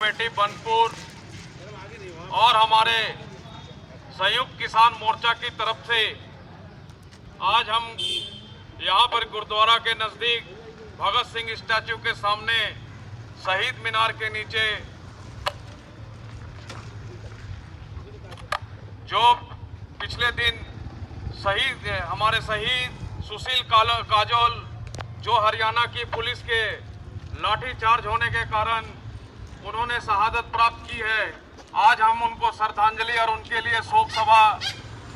Committee Burnpur और हमारे संयुक्त किसान मोर्चा की तरफ से आज हम यहाँ पर गुरुद्वारा के नज़दीक भगत सिंह स्टैच्यू के सामने शहीद मीनार के नीचे जो पिछले दिन हमारे शहीद सुशील काजोल जो हरियाणा की पुलिस के लाठीचार्ज होने के कारण उन्होंने शहादत प्राप्त की है, आज हम उनको श्रद्धांजलि और उनके लिए शोक सभा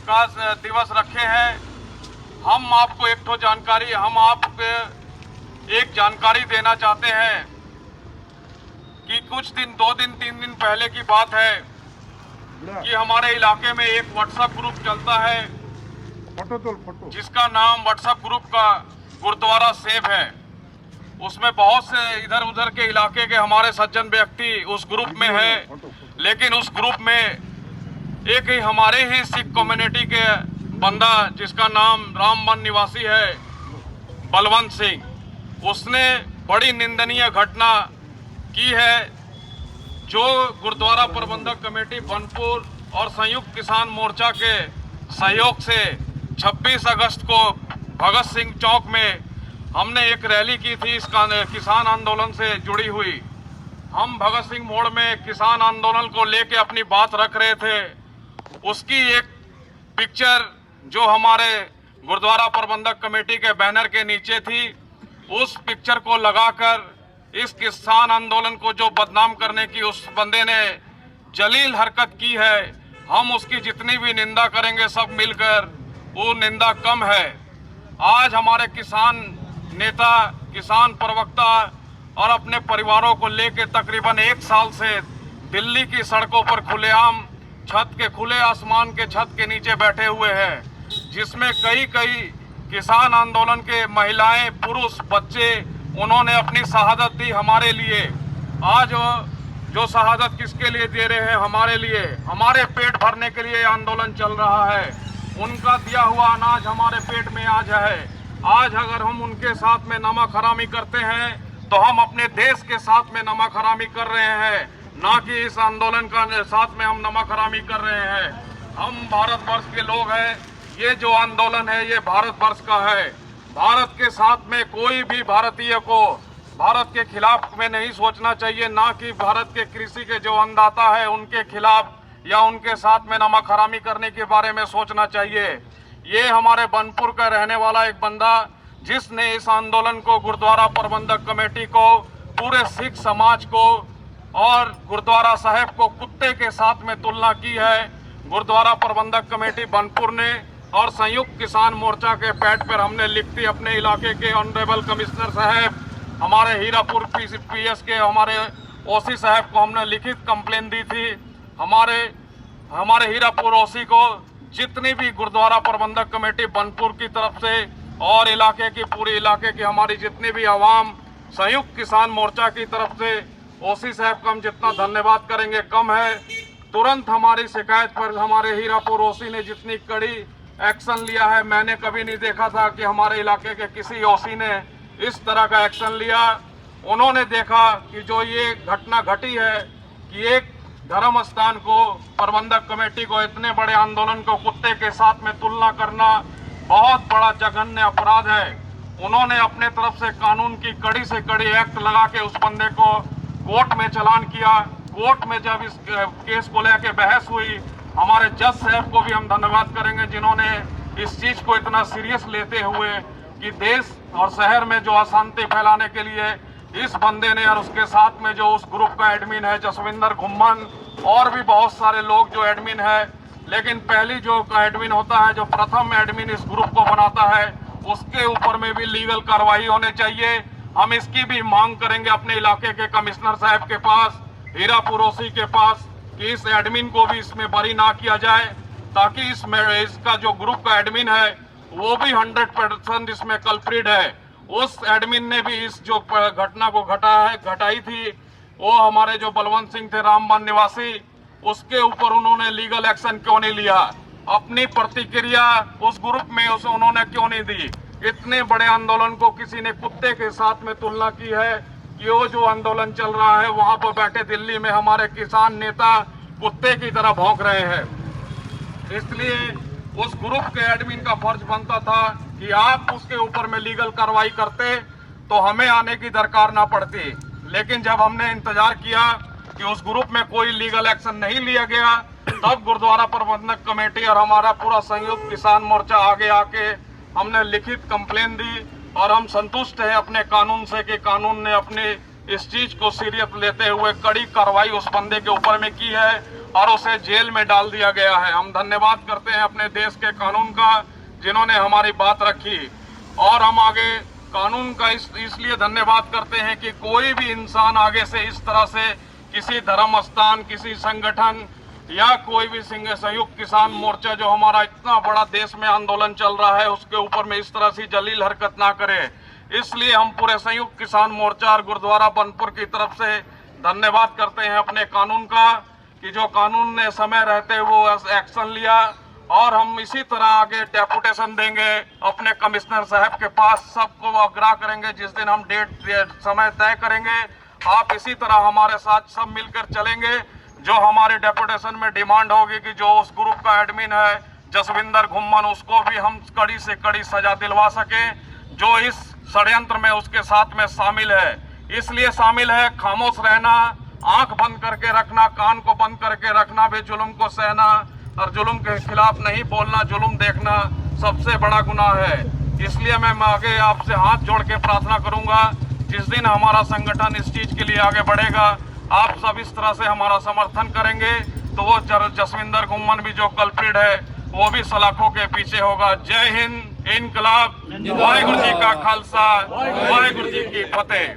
का दिवस रखे हैं। हम आपको एक जानकारी देना चाहते हैं कि कुछ दिन 2 दिन 3 दिन पहले की बात है कि हमारे इलाके में एक व्हाट्सएप ग्रुप चलता है जिसका नाम व्हाट्सएप ग्रुप का गुरुद्वारा सेव है। उसमें बहुत से इधर उधर के इलाके के हमारे सज्जन व्यक्ति उस ग्रुप में है, लेकिन उस ग्रुप में एक ही हमारे ही सिख कम्युनिटी के बंदा जिसका नाम रामबन निवासी है बलवंत सिंह, उसने बड़ी निंदनीय घटना की है जो गुरुद्वारा प्रबंधक कमेटी बनपुर और संयुक्त किसान मोर्चा के सहयोग से 26 अगस्त को भगत सिंह चौक में हमने एक रैली की थी इस किसान आंदोलन से जुड़ी हुई। हम भगत सिंह मोड़ में किसान आंदोलन को लेके अपनी बात रख रहे थे। उसकी एक पिक्चर जो हमारे गुरुद्वारा प्रबंधक कमेटी के बैनर के नीचे थी, उस पिक्चर को लगाकर इस किसान आंदोलन को जो बदनाम करने की उस बंदे ने जलील हरकत की है, हम उसकी जितनी भी निंदा करेंगे सब मिलकर वो निंदा कम है। आज हमारे किसान नेता, किसान प्रवक्ता और अपने परिवारों को लेकर तकरीबन 1 साल से दिल्ली की सड़कों पर खुलेआम खुले आसमान के छत के नीचे बैठे हुए हैं, जिसमें कई किसान आंदोलन के महिलाएं, पुरुष, बच्चे उन्होंने अपनी शहादत दी हमारे लिए। आज जो शहादत किसके लिए दे रहे हैं? हमारे लिए, हमारे पेट भरने के लिए आंदोलन चल रहा है। उनका दिया हुआ अनाज हमारे पेट में आज है। आज अगर हम उनके साथ में नमक हरामी करते हैं तो हम अपने देश के साथ में नमक हरामी कर रहे हैं, ना कि इस आंदोलन का साथ में हम नमक हरामी कर रहे हैं। हम भारतवर्ष के लोग हैं, ये जो आंदोलन है ये भारतवर्ष का है। भारत के साथ में कोई भी भारतीय को भारत के खिलाफ में नहीं सोचना चाहिए, ना कि भारत के कृषि के जो अन्नदाता है उनके खिलाफ या उनके साथ में नमक हरामी करने के बारे में सोचना चाहिए। ये हमारे बनपुर का रहने वाला एक बंदा जिसने इस आंदोलन को, गुरुद्वारा प्रबंधक कमेटी को, पूरे सिख समाज को और गुरुद्वारा साहिब को कुत्ते के साथ में तुलना की है। गुरुद्वारा प्रबंधक कमेटी बनपुर ने और संयुक्त किसान मोर्चा के पैड पर हमने लिखती अपने इलाके के ऑनरेबल कमिश्नर साहब, हमारे हीरापुर पीएस के हमारे ओसी साहब को हमने लिखित कंप्लेन दी थी। हमारे हीरापुर ओसी को जितनी भी गुरुद्वारा प्रबंधक कमेटी बनपुर की तरफ से और इलाके की, पूरे इलाके की हमारी जितनी भी आवाम संयुक्त किसान मोर्चा की तरफ से ओसी साहब का हम जितना धन्यवाद करेंगे कम है। तुरंत हमारी शिकायत पर हमारे हीरापुर ओसी ने जितनी कड़ी एक्शन लिया है, मैंने कभी नहीं देखा था कि हमारे इलाके के किसी ओसी ने इस तरह का एक्शन लिया। उन्होंने देखा कि जो ये घटना घटी है कि एक धर्म स्थान को, प्रबंधक कमेटी को, इतने बड़े आंदोलन को कुत्ते के साथ में तुलना करना बहुत बड़ा जघन्य अपराध है। उन्होंने अपने तरफ से कानून की कड़ी से कड़ी एक्ट लगा के उस बंदे को कोर्ट में चालान किया। कोर्ट में जब इस केस को लेकर बहस हुई, हमारे जज साहब को भी हम धन्यवाद करेंगे जिन्होंने इस चीज को इतना सीरियस लेते हुए कि देश और शहर में जो अशांति फैलाने के लिए इस बंदे ने और उसके साथ में जो उस ग्रुप का एडमिन है जसविंदर घुम्मन और भी बहुत सारे लोग जो एडमिन है, लेकिन पहली जो एडमिन होता है, जो प्रथम एडमिन इस ग्रुप को बनाता है, उसके ऊपर में भी लीगल कार्रवाई होने चाहिए। हम इसकी भी मांग करेंगे अपने इलाके के कमिश्नर साहब के पास, हीरापुर ओसी के पास, कि इस एडमिन को भी इसमें बरी ना किया जाए, ताकि इसका जो ग्रुप का एडमिन है वो भी 100% इसमें कल्प्रिट है। उस एडमिन ने भी इस जो घटना को घटाई थी, वो हमारे जो बलवंत सिंह थे रामबन निवासी, उसके ऊपर उन्होंने लीगल एक्शन क्यों नहीं लिया? अपनी प्रतिक्रिया उस ग्रुप में उन्होंने क्यों नहीं दी? इतने बड़े आंदोलन को किसी ने कुत्ते के साथ में तुलना की है। कि वो जो आंदोलन चल रहा है वहां पर बैठे दिल्ली में हमारे किसान नेता कुत्ते की तरह भौंक रहे हैं। इसलिए उस ग्रुप के एडमिन का फर्ज बनता था कि आप उसके ऊपर में लीगल कार्रवाई करते तो हमें आने की दरकार ना पड़ती। लेकिन जब हमने इंतजार किया कि उस ग्रुप में कोई लीगल एक्शन नहीं लिया गया, तब गुरुद्वारा प्रबंधक कमेटी और हमारा पूरा संयुक्त किसान मोर्चा आगे आके हमने लिखित कंप्लेन दी और हम संतुष्ट हैं अपने कानून से कि कानून ने अपने इस चीज को सीरियस लेते हुए कड़ी कार्रवाई उस बंदे के ऊपर में की है और उसे जेल में डाल दिया गया है। हम धन्यवाद करते हैं अपने देश के कानून का जिन्होंने हमारी बात रखी, और हम आगे कानून का इसलिए धन्यवाद करते हैं कि कोई भी इंसान आगे से इस तरह से किसी धर्म स्थान, किसी संगठन या कोई भी संयुक्त किसान मोर्चा जो हमारा इतना बड़ा देश में आंदोलन चल रहा है उसके ऊपर में इस तरह से जलील हरकत ना करे। इसलिए हम पूरे संयुक्त किसान मोर्चा और गुरुद्वारा बनपुर की तरफ से धन्यवाद करते हैं अपने कानून का कि जो कानून ने समय रहते वो एक्शन लिया, और हम इसी तरह आगे डेपुटेशन देंगे अपने कमिश्नर साहब के पास, सबको आग्रह करेंगे जिस दिन हम डेट समय तय करेंगे आप इसी तरह हमारे साथ सब मिलकर चलेंगे। जो हमारे डेपुटेशन में डिमांड होगी कि जो उस ग्रुप का एडमिन है जसविंदर घुम्मन, उसको भी हम कड़ी से कड़ी सजा दिलवा सके जो इस षड्यंत्र में उसके साथ में शामिल है। इसलिए शामिल है खामोश रहना, आंख बंद करके रखना, कान को बंद करके रखना, भी जुल्म को सहना और जुल्म के खिलाफ नहीं बोलना, जुल्म देखना सबसे बड़ा गुनाह है। इसलिए मैं आगे आपसे हाथ जोड़ के प्रार्थना करूंगा, जिस दिन हमारा संगठन इस चीज के लिए आगे बढ़ेगा आप सब इस तरह से हमारा समर्थन करेंगे तो वो जसविंदर घुम्मन भी जो कल्प्रिट है वो भी सलाखों के पीछे होगा। जय हिंद, इनकलाब, वाहेगुरु जी का खालसा, वाहेगुरु जी की फतेह।